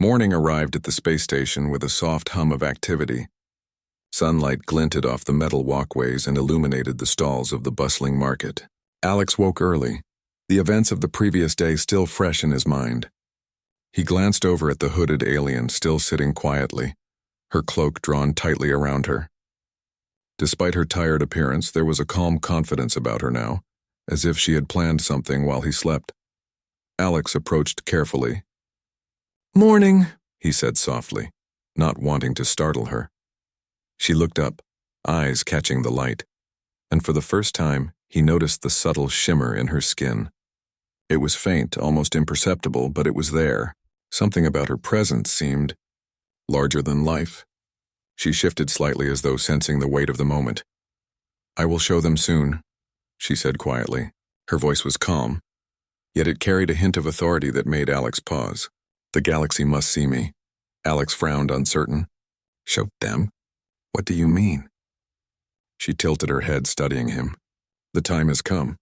Morning arrived at the space station with a soft hum of activity. Sunlight glinted off the metal walkways and illuminated the stalls of the bustling market. Alex woke early, the events of the previous day still fresh in his mind. He glanced over at the hooded alien still sitting quietly, her cloak drawn tightly around her. Despite her tired appearance, there was a calm confidence about her now, as if she had planned something while he slept. Alex approached carefully. "Morning," he said softly, not wanting to startle her. She looked up, eyes catching the light, and for the first time, he noticed the subtle shimmer in her skin. It was faint, almost imperceptible, but it was there. Something about her presence seemed larger than life. She shifted slightly as though sensing the weight of the moment. "I will show them soon," she said quietly. Her voice was calm, yet it carried a hint of authority that made Alex pause. "The galaxy must see me." Alex frowned, uncertain. "Show them? What do you mean?" She tilted her head, studying him. "The time has come.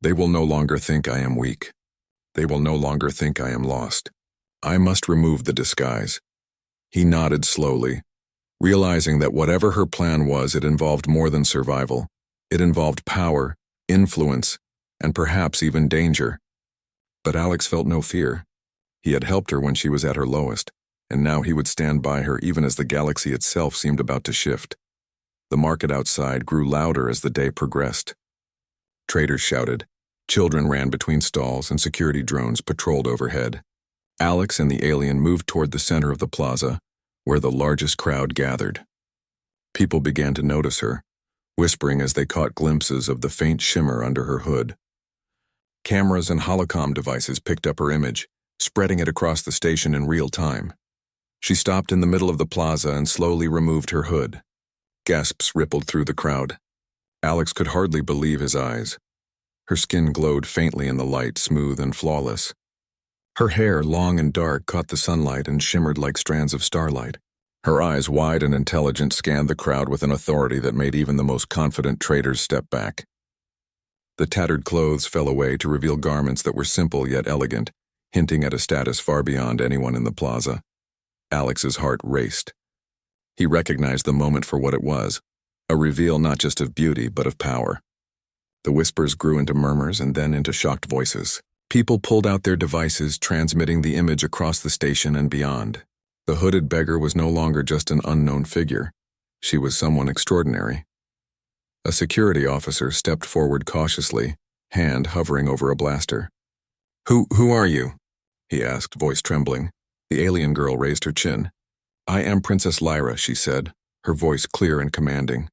They will no longer think I am weak. They will no longer think I am lost. I must remove the disguise." He nodded slowly, realizing that whatever her plan was, it involved more than survival. It involved power, influence, and perhaps even danger. But Alex felt no fear. He had helped her when she was at her lowest, and now he would stand by her even as the galaxy itself seemed about to shift. The market outside grew louder as the day progressed. Traders shouted, children ran between stalls, and security drones patrolled overhead. Alex and the alien moved toward the center of the plaza, where the largest crowd gathered. People began to notice her, whispering as they caught glimpses of the faint shimmer under her hood. Cameras and holocom devices picked up her image, spreading it across the station in real time. She stopped in the middle of the plaza and slowly removed her hood. Gasps rippled through the crowd. Alex could hardly believe his eyes. Her skin glowed faintly in the light, smooth and flawless. Her hair, long and dark, caught the sunlight and shimmered like strands of starlight. Her eyes, wide and intelligent, scanned the crowd with an authority that made even the most confident traders step back. The tattered clothes fell away to reveal garments that were simple yet elegant, hinting at a status far beyond anyone in the plaza. Alex's heart raced. He recognized the moment for what it was, a reveal not just of beauty but of power. The whispers grew into murmurs and then into shocked voices. People pulled out their devices, transmitting the image across the station and beyond. The hooded beggar was no longer just an unknown figure. She was someone extraordinary. A security officer stepped forward cautiously, hand hovering over a blaster. Who are you?" he asked, voice trembling. The alien girl raised her chin. "I am Princess Lyra," she said, her voice clear and commanding.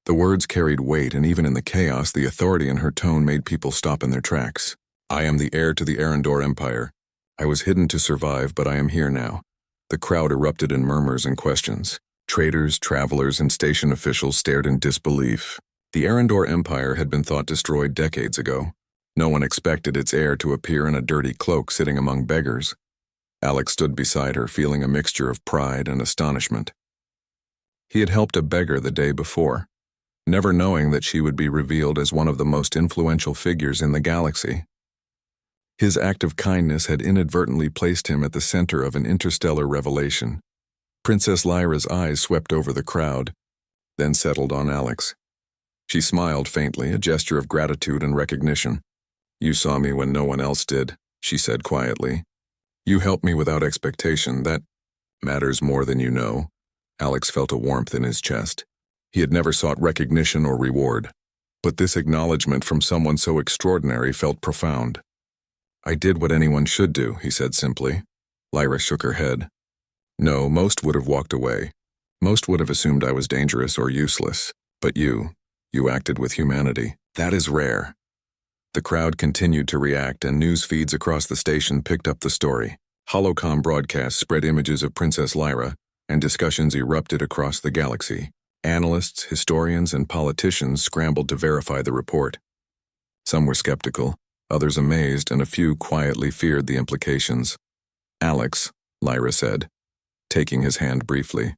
The words carried weight, and even in the chaos, the authority in her tone made people stop in their tracks. "I am the heir to the Arendor Empire. I was hidden to survive, but I am here now." The crowd erupted in murmurs and questions. Traders, travelers, and station officials stared in disbelief. The Arendor Empire had been thought destroyed decades ago. No one expected its heir to appear in a dirty cloak sitting among beggars. Alex stood beside her, feeling a mixture of pride and astonishment. He had helped a beggar the day before, never knowing that she would be revealed as one of the most influential figures in the galaxy. His act of kindness had inadvertently placed him at the center of an interstellar revelation. Princess Lyra's eyes swept over the crowd, then settled on Alex. She smiled faintly, a gesture of gratitude and recognition. "You saw me when no one else did," she said quietly. "You helped me without expectation. That matters more than you know." Alex felt a warmth in his chest. He had never sought recognition or reward, but this acknowledgement from someone so extraordinary felt profound. "I did what anyone should do," he said simply. Lyra shook her head. "No, most would have walked away. Most would have assumed I was dangerous or useless. But you acted with humanity. That is rare." The crowd continued to react, and news feeds across the station picked up the story. Holocom broadcasts spread images of Princess Lyra, and discussions erupted across the galaxy. Analysts, historians, and politicians scrambled to verify the report. Some were skeptical, others amazed, and a few quietly feared the implications. "Alex," Lyra said, taking his hand briefly,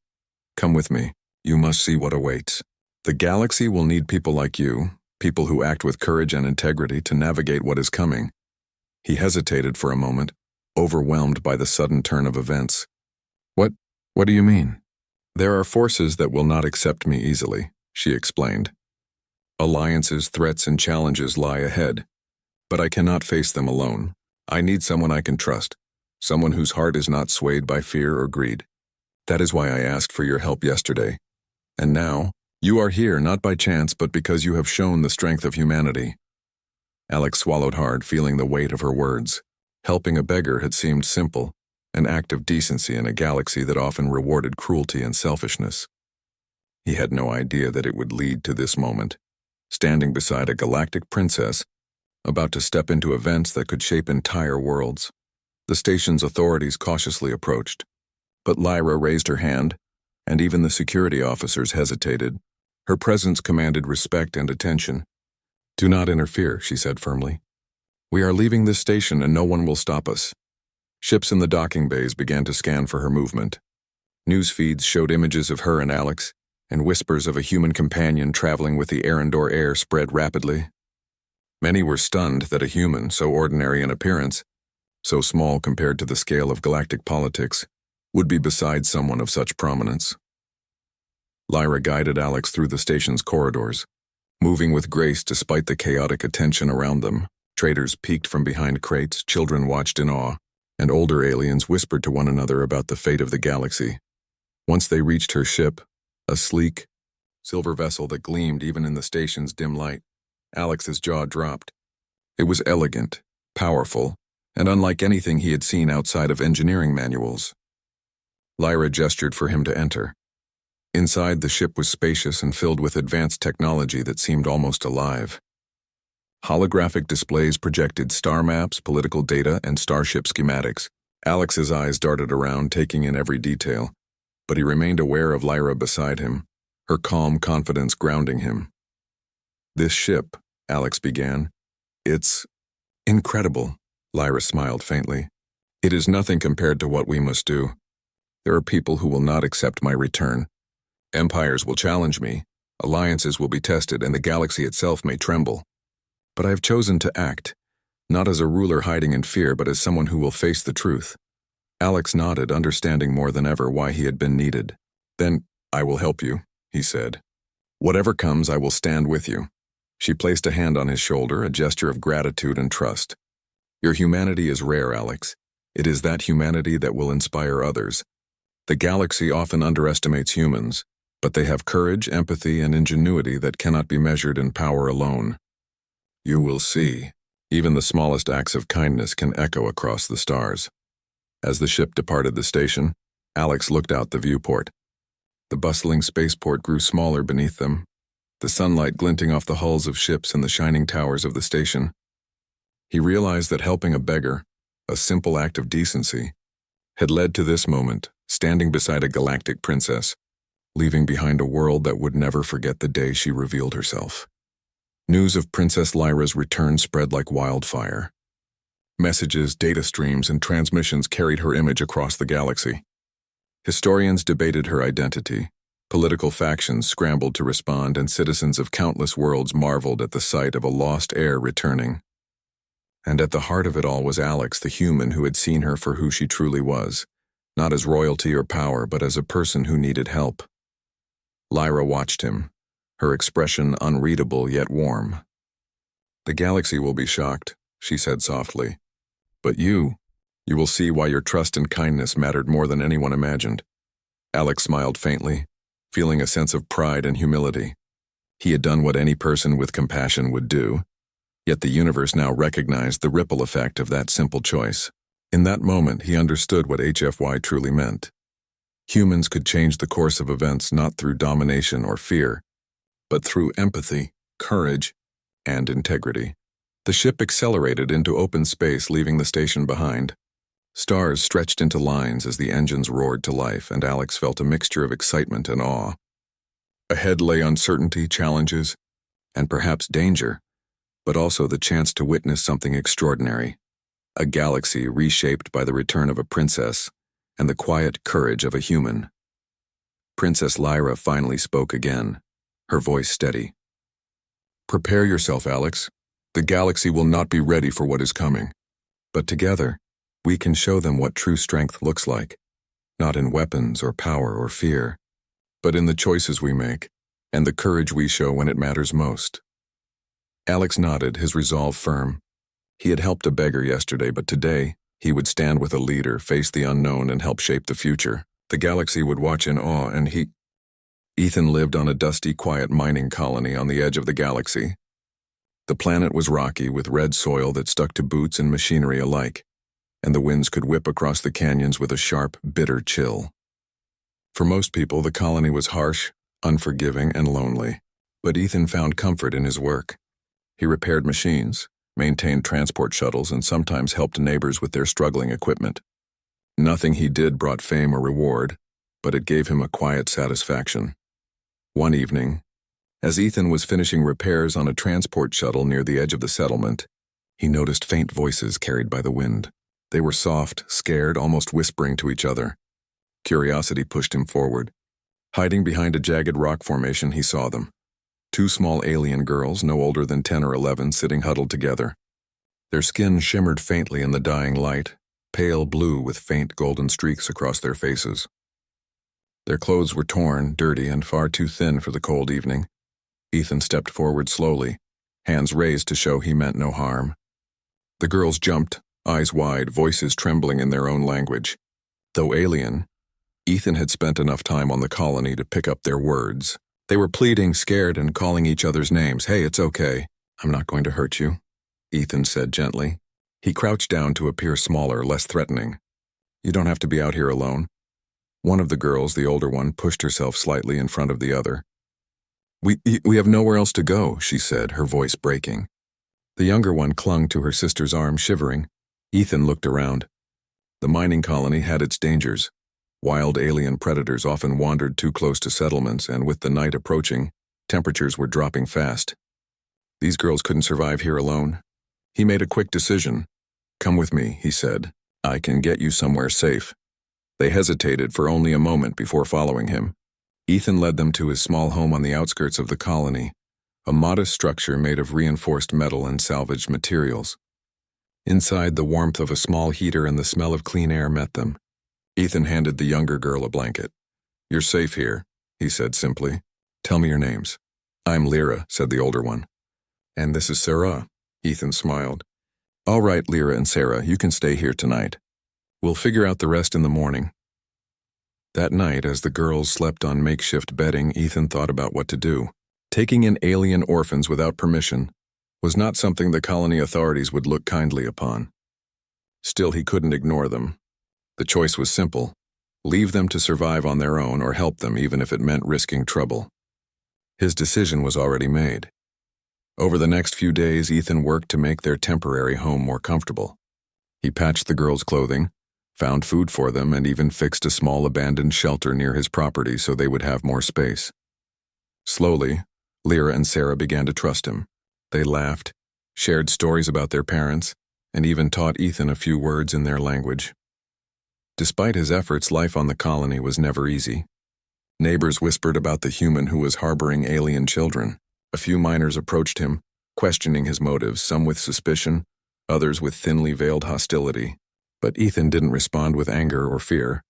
"come with me. You must see what awaits. The galaxy will need people like you, people who act with courage and integrity to navigate what is coming." He hesitated for a moment, overwhelmed by the sudden turn of events. What do you mean? There are forces that will not accept me easily, she explained. Alliances, threats, and challenges lie ahead, but I cannot face them alone. I need someone I can trust, someone whose heart is not swayed by fear or greed. That is why I asked for your help yesterday. And now, you are here not by chance but because you have shown the strength of humanity. Alex swallowed hard, feeling the weight of her words. Helping a beggar had seemed simple, an act of decency in a galaxy that often rewarded cruelty and selfishness. He had no idea that it would lead to this moment, standing beside a galactic princess, about to step into events that could shape entire worlds. The station's authorities cautiously approached, but Lyra raised her hand, and even the security officers hesitated. Her presence commanded respect and attention. "Do not interfere," she said firmly. "We are leaving this station and no one will stop us." Ships in the docking bays began to scan for her movement. News feeds showed images of her and Alex, and whispers of a human companion traveling with the Arendor air spread rapidly. Many were stunned that a human, so ordinary in appearance, so small compared to the scale of galactic politics, would be beside someone of such prominence. Lyra guided Alex through the station's corridors, moving with grace despite the chaotic attention around them. Traders peeked from behind crates, children watched in awe, and older aliens whispered to one another about the fate of the galaxy. Once they reached her ship, a sleek, silver vessel that gleamed even in the station's dim light, Alex's jaw dropped. It was elegant, powerful, and unlike anything he had seen outside of engineering manuals. Lyra gestured for him to enter. Inside, the ship was spacious and filled with advanced technology that seemed almost alive. Holographic displays projected star maps, political data, and starship schematics. Alex's eyes darted around, taking in every detail, but he remained aware of Lyra beside him, her calm confidence grounding him. "This ship," Alex began. "It's incredible," Lyra smiled faintly. "It is nothing compared to what we must do. There are people who will not accept my return. Empires will challenge me, alliances will be tested, and the galaxy itself may tremble. But I have chosen to act, not as a ruler hiding in fear, but as someone who will face the truth." Alex nodded, understanding more than ever why he had been needed. "Then, I will help you," he said. "Whatever comes, I will stand with you." She placed a hand on his shoulder, a gesture of gratitude and trust. "Your humanity is rare, Alex. It is that humanity that will inspire others. The galaxy often underestimates humans, but they have courage, empathy, and ingenuity that cannot be measured in power alone. You will see, even the smallest acts of kindness can echo across the stars." As the ship departed the station, Alex looked out the viewport. The bustling spaceport grew smaller beneath them, the sunlight glinting off the hulls of ships and the shining towers of the station. He realized that helping a beggar, a simple act of decency, had led to this moment, standing beside a galactic princess, leaving behind a world that would never forget the day she revealed herself. News of Princess Lyra's return spread like wildfire. Messages, data streams, and transmissions carried her image across the galaxy. Historians debated her identity, political factions scrambled to respond, and citizens of countless worlds marveled at the sight of a lost heir returning. And at the heart of it all was Alex, the human who had seen her for who she truly was, not as royalty or power, but as a person who needed help. Lyra watched him, her expression unreadable yet warm. "The galaxy will be shocked," she said softly. "But you will see why your trust and kindness mattered more than anyone imagined." Alex smiled faintly, feeling a sense of pride and humility. He had done what any person with compassion would do, yet the universe now recognized the ripple effect of that simple choice. In that moment, he understood what HFY truly meant. Humans could change the course of events not through domination or fear, but through empathy, courage, and integrity. The ship accelerated into open space, leaving the station behind. Stars stretched into lines as the engines roared to life, and Alex felt a mixture of excitement and awe. Ahead lay uncertainty, challenges, and perhaps danger, but also the chance to witness something extraordinary. A galaxy reshaped by the return of a princess and the quiet courage of a human. Princess Lyra finally spoke again, her voice steady. "Prepare yourself, Alex. The galaxy will not be ready for what is coming. But together, We can show them what true strength looks like, not in weapons or power or fear, but in the choices we make and the courage we show when it matters most. Alex nodded, his resolve firm. He had helped a beggar yesterday, but today he would stand with a leader, face the unknown, and help shape the future. The galaxy would watch in awe, and Ethan lived on a dusty, quiet mining colony on the edge of the galaxy. The planet was rocky, with red soil that stuck to boots and machinery alike, and the winds could whip across the canyons with a sharp, bitter chill. For most people, the colony was harsh, unforgiving, and lonely, but Ethan found comfort in his work. He repaired machines, maintained transport shuttles, and sometimes helped neighbors with their struggling equipment. Nothing he did brought fame or reward, but it gave him a quiet satisfaction. One evening, as Ethan was finishing repairs on a transport shuttle near the edge of the settlement, he noticed faint voices carried by the wind. They were soft, scared, almost whispering to each other. Curiosity pushed him forward. Hiding behind a jagged rock formation, he saw them. Two small alien girls, no older than 10 or 11, sitting huddled together. Their skin shimmered faintly in the dying light, pale blue with faint golden streaks across their faces. Their clothes were torn, dirty, and far too thin for the cold evening. Ethan stepped forward slowly, hands raised to show he meant no harm. The girls jumped, eyes wide, voices trembling in their own language. Though alien, Ethan had spent enough time on the colony to pick up their words. They were pleading, scared, and calling each other's names. "Hey, it's okay. I'm not going to hurt you," Ethan said gently. He crouched down to appear smaller, less threatening. "You don't have to be out here alone." One of the girls, the older one, pushed herself slightly in front of the other. We have nowhere else to go," she said, her voice breaking. The younger one clung to her sister's arm, shivering. Ethan looked around. The mining colony had its dangers. Wild alien predators often wandered too close to settlements, and with the night approaching, temperatures were dropping fast. These girls couldn't survive here alone. He made a quick decision. "Come with me," he said. "I can get you somewhere safe." They hesitated for only a moment before following him. Ethan led them to his small home on the outskirts of the colony, a modest structure made of reinforced metal and salvaged materials. Inside, the warmth of a small heater and the smell of clean air met them. Ethan handed the younger girl a blanket. "You're safe here," he said simply. "Tell me your names." "I'm Lyra," said the older one. "And this is Sarah," Ethan smiled. "All right, Lyra and Sarah, you can stay here tonight. We'll figure out the rest in the morning." That night, as the girls slept on makeshift bedding, Ethan thought about what to do. Taking in alien orphans without permission was not something the colony authorities would look kindly upon. Still, he couldn't ignore them. The choice was simple: leave them to survive on their own or help them even if it meant risking trouble. His decision was already made. Over the next few days, Ethan worked to make their temporary home more comfortable. He patched the girls' clothing, found food for them, and even fixed a small abandoned shelter near his property so they would have more space. Slowly, Lyra and Sarah began to trust him. They laughed, shared stories about their parents, and even taught Ethan a few words in their language. Despite his efforts, life on the colony was never easy. Neighbors whispered about the human who was harboring alien children. A few miners approached him, questioning his motives, some with suspicion, others with thinly veiled hostility. But Ethan didn't respond with anger or fear.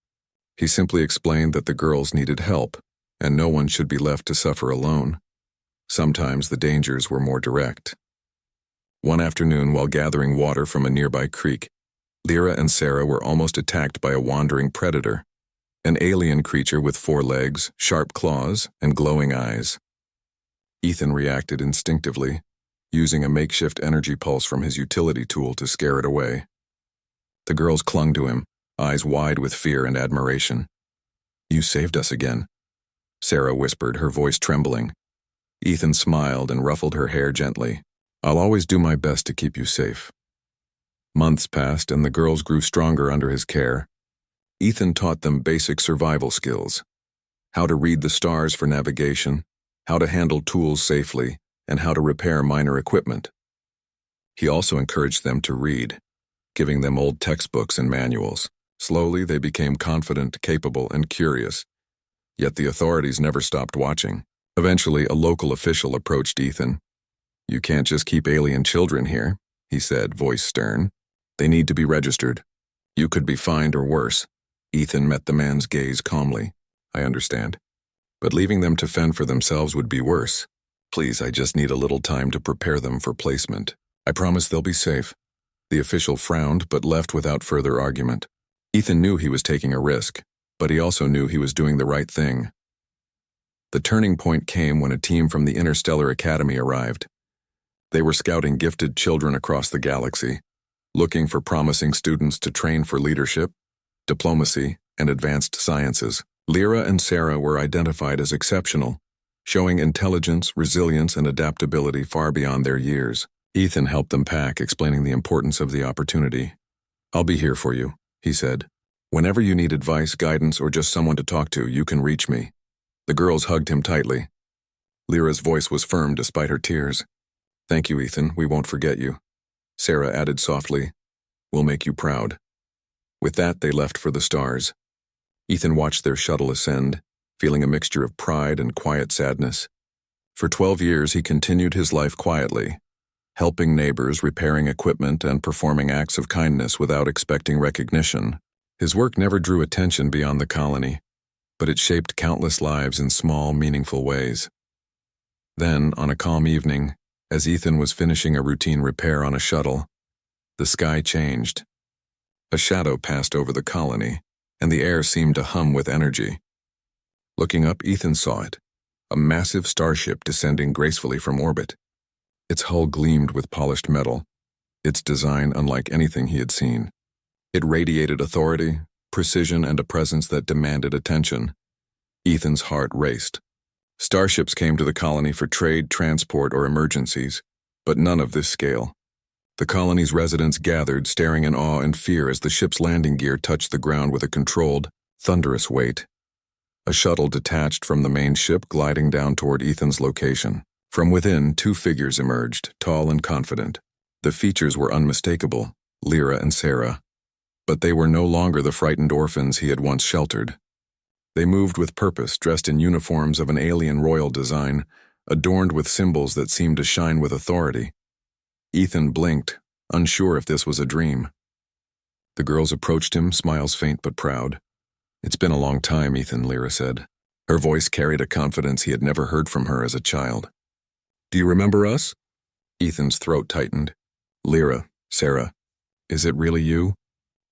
He simply explained that the girls needed help, and no one should be left to suffer alone. Sometimes the dangers were more direct. One afternoon, while gathering water from a nearby creek, Lyra and Sarah were almost attacked by a wandering predator, an alien creature with 4 legs, sharp claws, and glowing eyes. Ethan reacted instinctively, using a makeshift energy pulse from his utility tool to scare it away. The girls clung to him, eyes wide with fear and admiration. "You saved us again," Sarah whispered, her voice trembling. Ethan smiled and ruffled her hair gently. "I'll always do my best to keep you safe." Months passed, and the girls grew stronger under his care. Ethan taught them basic survival skills: how to read the stars for navigation, how to handle tools safely, and how to repair minor equipment. He also encouraged them to read, giving them old textbooks and manuals. Slowly, they became confident, capable, and curious. Yet the authorities never stopped watching. Eventually, a local official approached Ethan. "You can't just keep alien children here," he said, voice stern. "They need to be registered." You could be fined or worse. Ethan met the man's gaze calmly. I understand. But leaving them to fend for themselves would be worse. Please, I just need a little time to prepare them for placement. I promise they'll be safe. The official frowned but left without further argument. Ethan knew he was taking a risk, but he also knew he was doing the right thing. The turning point came when a team from the Interstellar Academy arrived. They were scouting gifted children across the galaxy, looking for promising students to train for leadership, diplomacy, and advanced sciences. Lyra and Sarah were identified as exceptional, showing intelligence, resilience, and adaptability far beyond their years. Ethan helped them pack, explaining the importance of the opportunity. I'll be here for you, he said. Whenever you need advice, guidance, or just someone to talk to, you can reach me. The girls hugged him tightly. Lyra's voice was firm despite her tears. Thank you, Ethan. We won't forget you. Sarah added softly, We'll make you proud. With that, they left for the stars. Ethan watched their shuttle ascend, feeling a mixture of pride and quiet sadness. For 12 years, he continued his life quietly, helping neighbors, repairing equipment, and performing acts of kindness without expecting recognition. His work never drew attention beyond the colony, but it shaped countless lives in small, meaningful ways. Then, on a calm evening, as Ethan was finishing a routine repair on a shuttle, the sky changed. A shadow passed over the colony, and the air seemed to hum with energy. Looking up, Ethan saw it, a massive starship descending gracefully from orbit. Its hull gleamed with polished metal, its design unlike anything he had seen. It radiated authority, precision, and a presence that demanded attention. Ethan's heart raced. Starships came to the colony for trade, transport, or emergencies, but none of this scale. The colony's residents gathered, staring in awe and fear as the ship's landing gear touched the ground with a controlled, thunderous weight. A shuttle detached from the main ship, gliding down toward Ethan's location. From within, two figures emerged, tall and confident. The features were unmistakable, Lyra and Sarah. But they were no longer the frightened orphans he had once sheltered. They moved with purpose, dressed in uniforms of an alien royal design, adorned with symbols that seemed to shine with authority. Ethan blinked, unsure if this was a dream. The girls approached him, smiles faint but proud. It's been a long time, Ethan, Lyra said. Her voice carried a confidence he had never heard from her as a child. Do you remember us? Ethan's throat tightened. Lyra, Sarah, is it really you?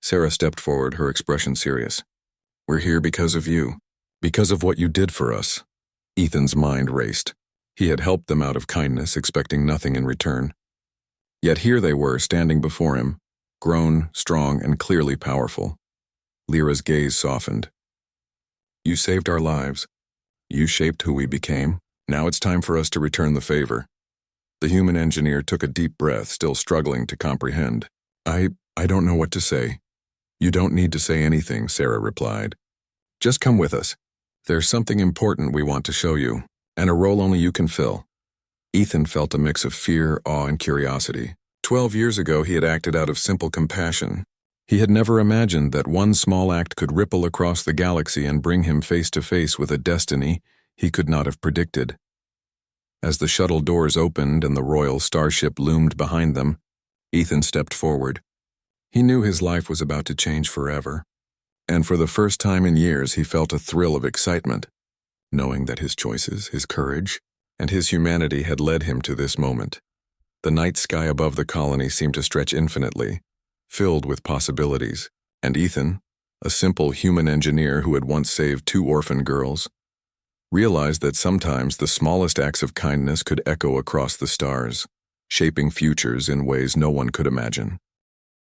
Sarah stepped forward, her expression serious. We're here because of you, because of what you did for us. Ethan's mind raced. He had helped them out of kindness, expecting nothing in return. Yet here they were, standing before him, grown, strong, and clearly powerful. Lyra's gaze softened. You saved our lives. You shaped who we became. Now it's time for us to return the favor. The human engineer took a deep breath, still struggling to comprehend. I don't know what to say. You don't need to say anything, Sarah replied. Just come with us. There's something important we want to show you, and a role only you can fill. Ethan felt a mix of fear, awe, and curiosity. 12 years ago, he had acted out of simple compassion. He had never imagined that one small act could ripple across the galaxy and bring him face to face with a destiny he could not have predicted. As the shuttle doors opened and the royal starship loomed behind them, Ethan stepped forward. He knew his life was about to change forever, and for the first time in years he felt a thrill of excitement, knowing that his choices, his courage, and his humanity had led him to this moment. The night sky above the colony seemed to stretch infinitely, filled with possibilities, and Ethan, a simple human engineer who had once saved 2 orphan girls, realized that sometimes the smallest acts of kindness could echo across the stars, shaping futures in ways no one could imagine.